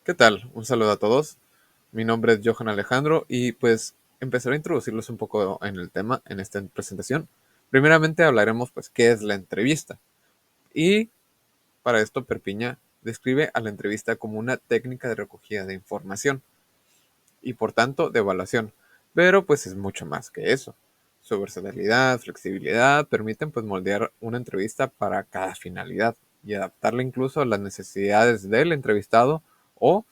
¿Qué tal? Un saludo a todos. Mi nombre es Johan Alejandro y pues empezaré a introducirlos un poco en el tema en esta presentación. Primeramente hablaremos pues qué es la entrevista y para esto Perpiña describe a la entrevista como una técnica de recogida de información y por tanto de evaluación, pero pues es mucho más que eso. Su versatilidad, flexibilidad permiten pues moldear una entrevista para cada finalidad y adaptarla incluso a las necesidades del entrevistado o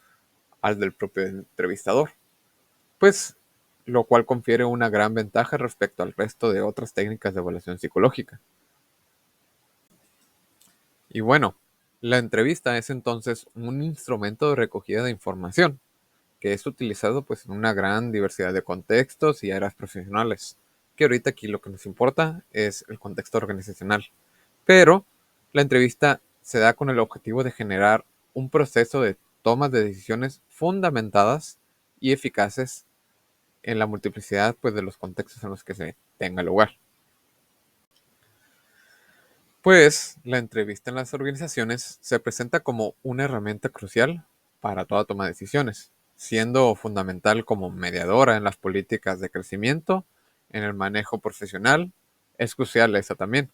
al del propio entrevistador, pues lo cual confiere una gran ventaja respecto al resto de otras técnicas de evaluación psicológica. Y bueno, la entrevista es entonces un instrumento de recogida de información que es utilizado pues en una gran diversidad de contextos y áreas profesionales, que ahorita aquí lo que nos importa es el contexto organizacional. Pero la entrevista se da con el objetivo de generar un proceso de tomas de decisiones fundamentadas y eficaces en la multiplicidad pues, de los contextos en los que se tenga lugar. Pues la entrevista en las organizaciones se presenta como una herramienta crucial para toda toma de decisiones, siendo fundamental como mediadora en las políticas de crecimiento, en el manejo profesional, es crucial esa también,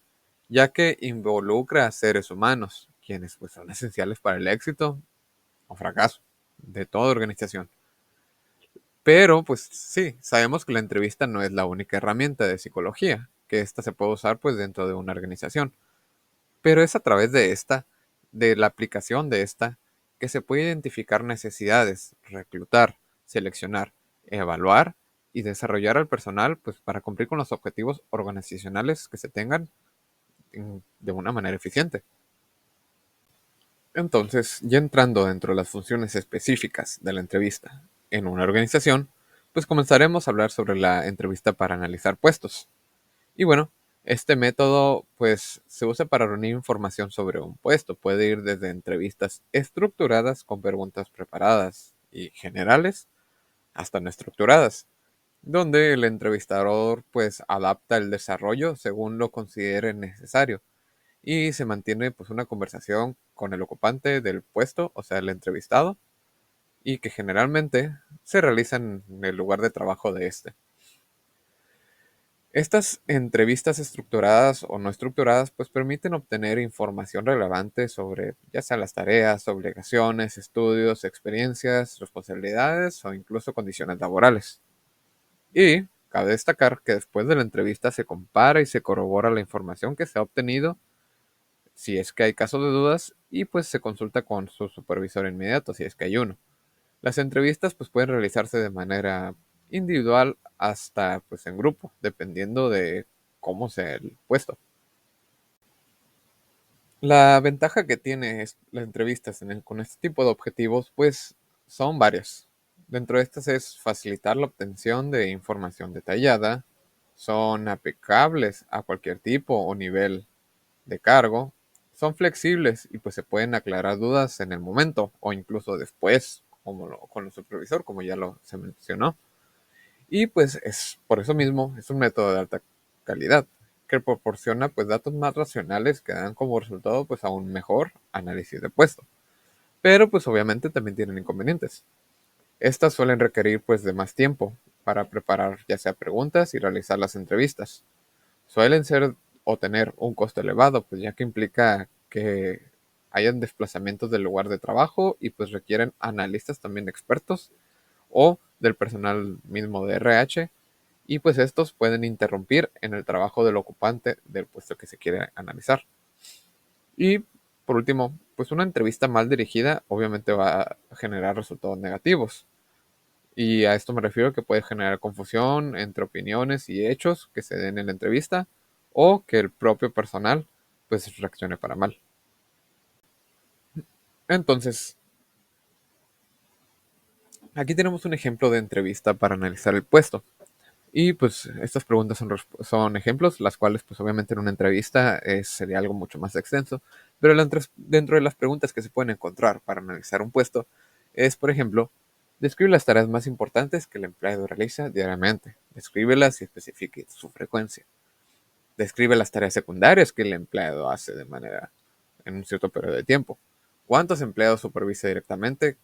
ya que involucra a seres humanos, quienes pues, son esenciales para el éxito o fracaso de toda organización. Pero, pues sí, sabemos que la entrevista no es la única herramienta de psicología, que ésta se puede usar pues dentro de una organización. Pero es a través de esta, de la aplicación de esta, que se puede identificar necesidades, reclutar, seleccionar, evaluar y desarrollar al personal pues para cumplir con los objetivos organizacionales que se tengan de una manera eficiente. Entonces, ya entrando dentro de las funciones específicas de la entrevista en una organización, pues comenzaremos a hablar sobre la entrevista para analizar puestos. Y bueno, este método pues se usa para reunir información sobre un puesto. Puede ir desde entrevistas estructuradas con preguntas preparadas y generales hasta no estructuradas, donde el entrevistador pues adapta el desarrollo según lo considere necesario y se mantiene pues una conversación con el ocupante del puesto, o sea, el entrevistado, y que generalmente se realiza en el lugar de trabajo de este. Estas entrevistas estructuradas o no estructuradas pues permiten obtener información relevante sobre ya sea las tareas, obligaciones, estudios, experiencias, responsabilidades o incluso condiciones laborales. Y cabe destacar que después de la entrevista se compara y se corrobora la información que se ha obtenido si es que hay casos de dudas y pues se consulta con su supervisor inmediato si es que hay uno. Las entrevistas pues pueden realizarse de manera individual hasta pues en grupo, dependiendo de cómo sea el puesto. La ventaja que tiene las entrevistas con este tipo de objetivos pues son varias. Dentro de estas es facilitar la obtención de información detallada, son aplicables a cualquier tipo o nivel de cargo, son flexibles y pues se pueden aclarar dudas en el momento o incluso después, con el supervisor, como ya lo se mencionó. Y pues es por eso mismo es un método de alta calidad que proporciona pues datos más racionales que dan como resultado pues a un mejor análisis de puesto. Pero pues obviamente también tienen inconvenientes. Estas suelen requerir pues de más tiempo para preparar ya sea preguntas y realizar las entrevistas. Suelen ser o tener un costo elevado, pues ya que implica que hayan desplazamientos del lugar de trabajo y pues requieren analistas también expertos o del personal mismo de RH y pues estos pueden interrumpir en el trabajo del ocupante del puesto que se quiere analizar. Y por último, pues una entrevista mal dirigida obviamente va a generar resultados negativos. Y a esto me refiero que puede generar confusión entre opiniones y hechos que se den en la entrevista o que el propio personal pues reaccione para mal. Entonces, aquí tenemos un ejemplo de entrevista para analizar el puesto. Y pues estas preguntas son ejemplos, las cuales pues obviamente en una entrevista sería algo mucho más extenso, pero dentro de las preguntas que se pueden encontrar para analizar un puesto es, por ejemplo, describe las tareas más importantes que el empleado realiza diariamente, descríbelas y especifique su frecuencia, describe las tareas secundarias que el empleado hace de manera en un cierto periodo de tiempo, cuántos empleados supervisa directamente,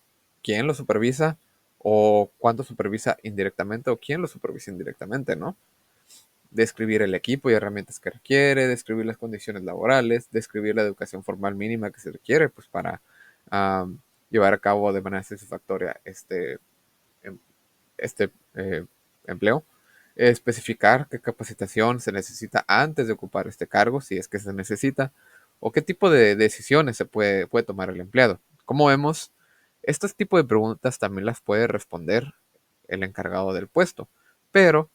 quién lo supervisa o cuánto supervisa indirectamente o quién lo supervisa indirectamente, ¿no? Describir el equipo y herramientas que requiere, describir las condiciones laborales, describir la educación formal mínima que se requiere pues, para llevar a cabo de manera satisfactoria em- este empleo, especificar qué capacitación se necesita antes de ocupar este cargo, si es que se necesita, o qué tipo de decisiones puede tomar el empleado. Como vemos, estos tipos de preguntas también las puede responder el encargado del puesto, pero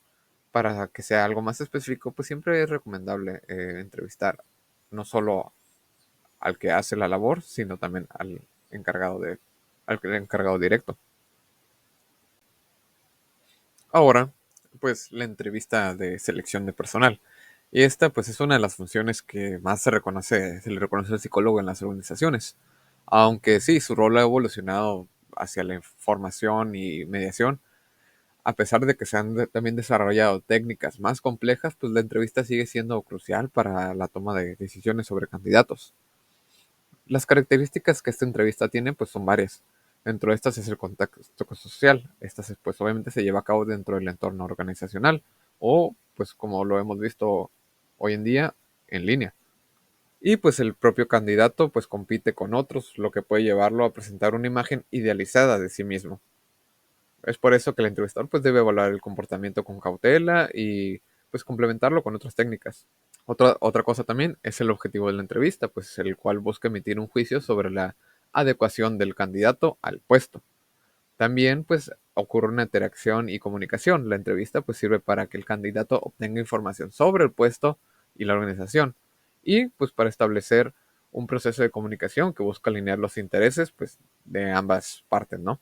para que sea algo más específico, pues siempre es recomendable entrevistar no solo al que hace la labor, sino también al encargado directo. Ahora, pues la entrevista de selección de personal. Y esta, pues, es una de las funciones que más se le reconoce al psicólogo en las organizaciones. Aunque sí, su rol ha evolucionado hacia la información y mediación, a pesar de que se han también desarrollado técnicas más complejas, pues la entrevista sigue siendo crucial para la toma de decisiones sobre candidatos. Las características que esta entrevista tiene, pues son varias. Dentro de estas es el contacto social. Pues obviamente se lleva a cabo dentro del entorno organizacional o, pues como lo hemos visto hoy en día, en línea. Y pues el propio candidato pues compite con otros, lo que puede llevarlo a presentar una imagen idealizada de sí mismo. Es por eso que el entrevistador pues debe evaluar el comportamiento con cautela y pues complementarlo con otras técnicas. Otra cosa también es el objetivo de la entrevista, pues el cual busca emitir un juicio sobre la adecuación del candidato al puesto. También pues ocurre una interacción y comunicación. La entrevista pues sirve para que el candidato obtenga información sobre el puesto y la organización y pues para establecer un proceso de comunicación que busca alinear los intereses pues de ambas partes, ¿no?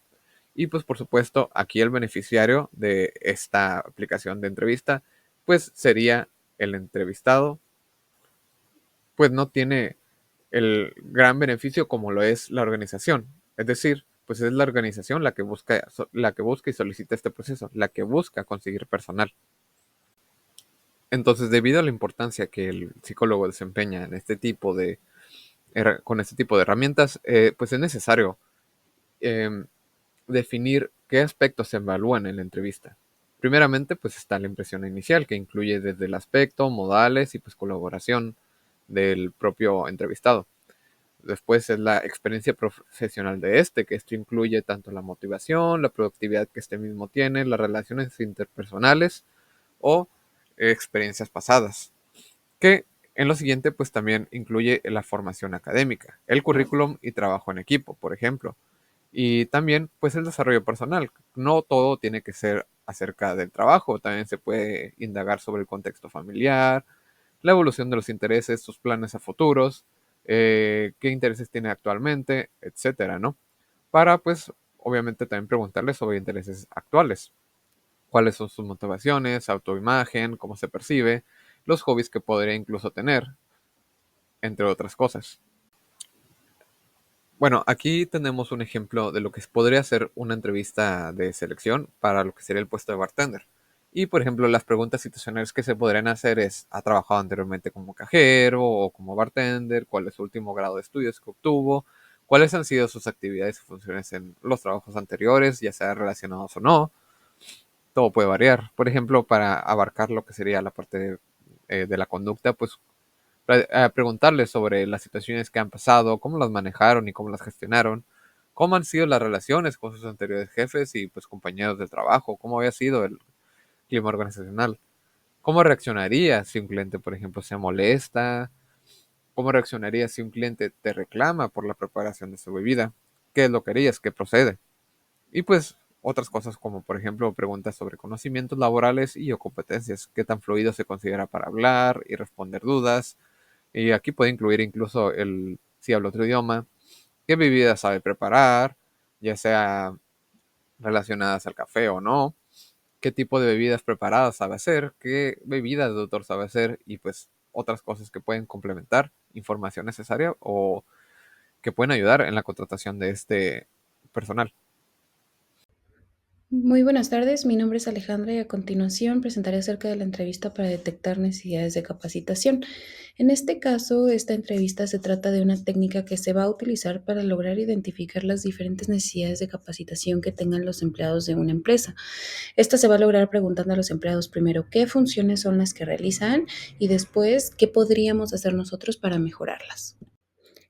Y pues por supuesto aquí el beneficiario de esta aplicación de entrevista pues sería el entrevistado, pues no tiene el gran beneficio como lo es la organización. Es decir, pues es la organización la que busca y solicita este proceso, la que busca conseguir personal. Entonces, debido a la importancia que el psicólogo desempeña en con este tipo de herramientas, pues es necesario eh, definir qué aspectos se evalúan en la entrevista. Primeramente, pues está la impresión inicial, que incluye desde el aspecto, modales y pues colaboración del propio entrevistado. Después es la experiencia profesional de que esto incluye tanto la motivación, la productividad que este mismo tiene, las relaciones interpersonales o experiencias pasadas. Que en lo siguiente pues también incluye la formación académica, el currículum y trabajo en equipo, por ejemplo. Y también pues el desarrollo personal. No todo tiene que ser acerca del trabajo, también se puede indagar sobre el contexto familiar, la evolución de los intereses, sus planes a futuros, qué intereses tiene actualmente, etcétera, ¿no? Para, pues, obviamente también preguntarle sobre intereses actuales, cuáles son sus motivaciones, autoimagen, cómo se percibe, los hobbies que podría incluso tener, entre otras cosas. Bueno, aquí tenemos un ejemplo de lo que podría ser una entrevista de selección para lo que sería el puesto de bartender. Y, por ejemplo, las preguntas situacionales que se podrían hacer es, ¿ha trabajado anteriormente como cajero o como bartender? ¿Cuál es su último grado de estudios que obtuvo? ¿Cuáles han sido sus actividades y funciones en los trabajos anteriores, ya sea relacionados o no? Todo puede variar. Por ejemplo, para abarcar lo que sería la parte de la conducta, pues preguntarles sobre las situaciones que han pasado, cómo las manejaron y cómo las gestionaron, cómo han sido las relaciones con sus anteriores jefes y pues compañeros de trabajo, cómo había sido el clima organizacional, cómo reaccionaría si un cliente, por ejemplo, se molesta, cómo reaccionaría si un cliente te reclama por la preparación de su bebida, qué es lo que harías, qué procede. Y pues otras cosas como por ejemplo preguntas sobre conocimientos laborales y o competencias, qué tan fluido se considera para hablar y responder dudas, y aquí puede incluir incluso si habla otro idioma, qué bebida sabe preparar, ya sea relacionadas al café o no, qué tipo de bebidas preparadas sabe hacer, qué bebidas de autor sabe hacer y pues otras cosas que pueden complementar información necesaria o que pueden ayudar en la contratación de este personal. Muy buenas tardes, mi nombre es Alejandra y a continuación presentaré acerca de la entrevista para detectar necesidades de capacitación. En este caso, esta entrevista se trata de una técnica que se va a utilizar para lograr identificar las diferentes necesidades de capacitación que tengan los empleados de una empresa. Esta se va a lograr preguntando a los empleados primero qué funciones son las que realizan y después qué podríamos hacer nosotros para mejorarlas.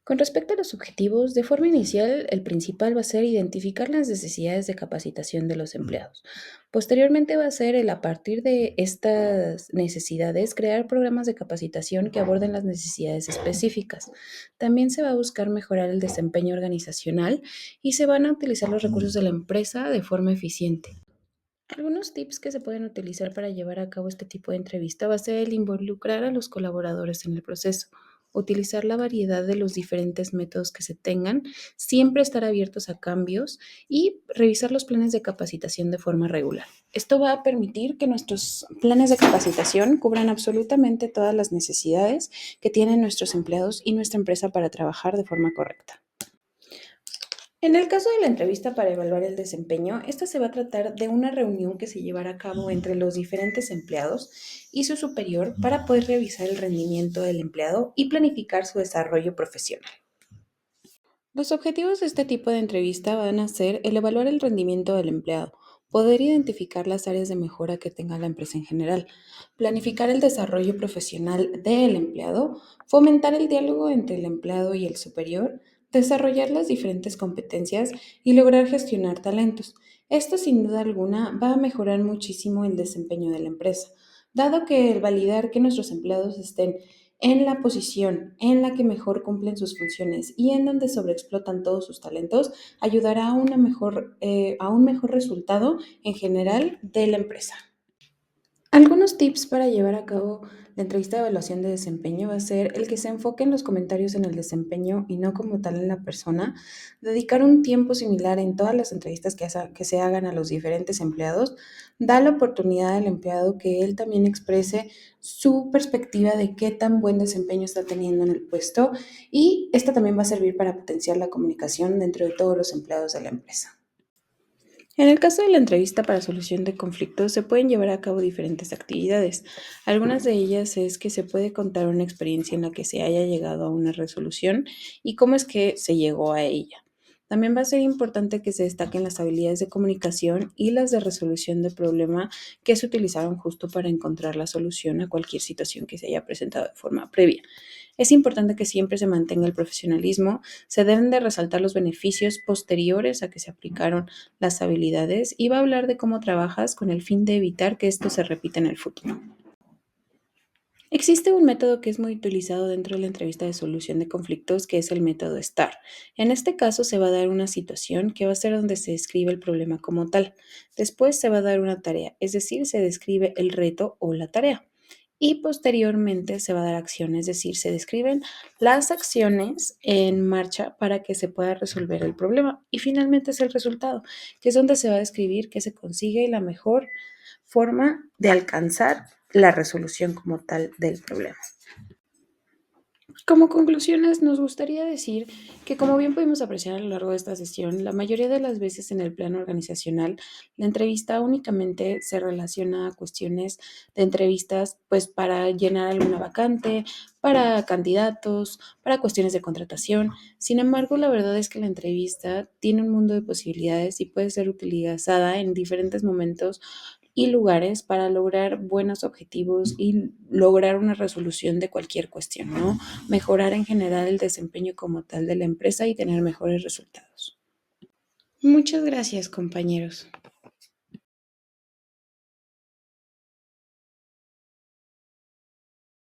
Con respecto a los objetivos, de forma inicial, el principal va a ser identificar las necesidades de capacitación de los empleados. Posteriormente va a ser a partir de estas necesidades, crear programas de capacitación que aborden las necesidades específicas. También se va a buscar mejorar el desempeño organizacional y se van a utilizar los recursos de la empresa de forma eficiente. Algunos tips que se pueden utilizar para llevar a cabo este tipo de entrevista va a ser el involucrar a los colaboradores en el proceso, utilizar la variedad de los diferentes métodos que se tengan, siempre estar abiertos a cambios y revisar los planes de capacitación de forma regular. Esto va a permitir que nuestros planes de capacitación cubran absolutamente todas las necesidades que tienen nuestros empleados y nuestra empresa para trabajar de forma correcta. En el caso de la entrevista para evaluar el desempeño, esta se va a tratar de una reunión que se llevará a cabo entre los diferentes empleados y su superior para poder revisar el rendimiento del empleado y planificar su desarrollo profesional. Los objetivos de este tipo de entrevista van a ser el evaluar el rendimiento del empleado, poder identificar las áreas de mejora que tenga la empresa en general, planificar el desarrollo profesional del empleado, fomentar el diálogo entre el empleado y el superior, desarrollar las diferentes competencias y lograr gestionar talentos. Esto sin duda alguna va a mejorar muchísimo el desempeño de la empresa, dado que el validar que nuestros empleados estén en la posición en la que mejor cumplen sus funciones y en donde sobreexplotan todos sus talentos, ayudará a un mejor resultado en general de la empresa. Algunos tips para llevar a cabo la entrevista de evaluación de desempeño va a ser el que se enfoque en los comentarios en el desempeño y no como tal en la persona, dedicar un tiempo similar en todas las entrevistas que se hagan a los diferentes empleados, da la oportunidad al empleado que él también exprese su perspectiva de qué tan buen desempeño está teniendo en el puesto y esta también va a servir para potenciar la comunicación dentro de todos los empleados de la empresa. En el caso de la entrevista para solución de conflictos, se pueden llevar a cabo diferentes actividades. Algunas de ellas es que se puede contar una experiencia en la que se haya llegado a una resolución y cómo es que se llegó a ella. También va a ser importante que se destaquen las habilidades de comunicación y las de resolución de problema que se utilizaron justo para encontrar la solución a cualquier situación que se haya presentado de forma previa. Es importante que siempre se mantenga el profesionalismo, se deben de resaltar los beneficios posteriores a que se aplicaron las habilidades y va a hablar de cómo trabajas con el fin de evitar que esto se repita en el futuro. Existe un método que es muy utilizado dentro de la entrevista de solución de conflictos, que es el método STAR. En este caso se va a dar una situación que va a ser donde se describe el problema como tal. Después se va a dar una tarea, es decir, se describe el reto o la tarea. Y posteriormente se va a dar acción, es decir, se describen las acciones en marcha para que se pueda resolver el problema. Y finalmente es el resultado, que es donde se va a describir que se consigue la mejor forma de alcanzar la resolución como tal del problema. Como conclusiones, nos gustaría decir que, como bien pudimos apreciar a lo largo de esta sesión, la mayoría de las veces en el plano organizacional, la entrevista únicamente se relaciona a cuestiones de entrevistas, pues para llenar alguna vacante, para candidatos, para cuestiones de contratación. Sin embargo, la verdad es que la entrevista tiene un mundo de posibilidades y puede ser utilizada en diferentes momentos y lugares para lograr buenos objetivos y lograr una resolución de cualquier cuestión, ¿no? Mejorar en general el desempeño como tal de la empresa y tener mejores resultados. Muchas gracias, compañeros.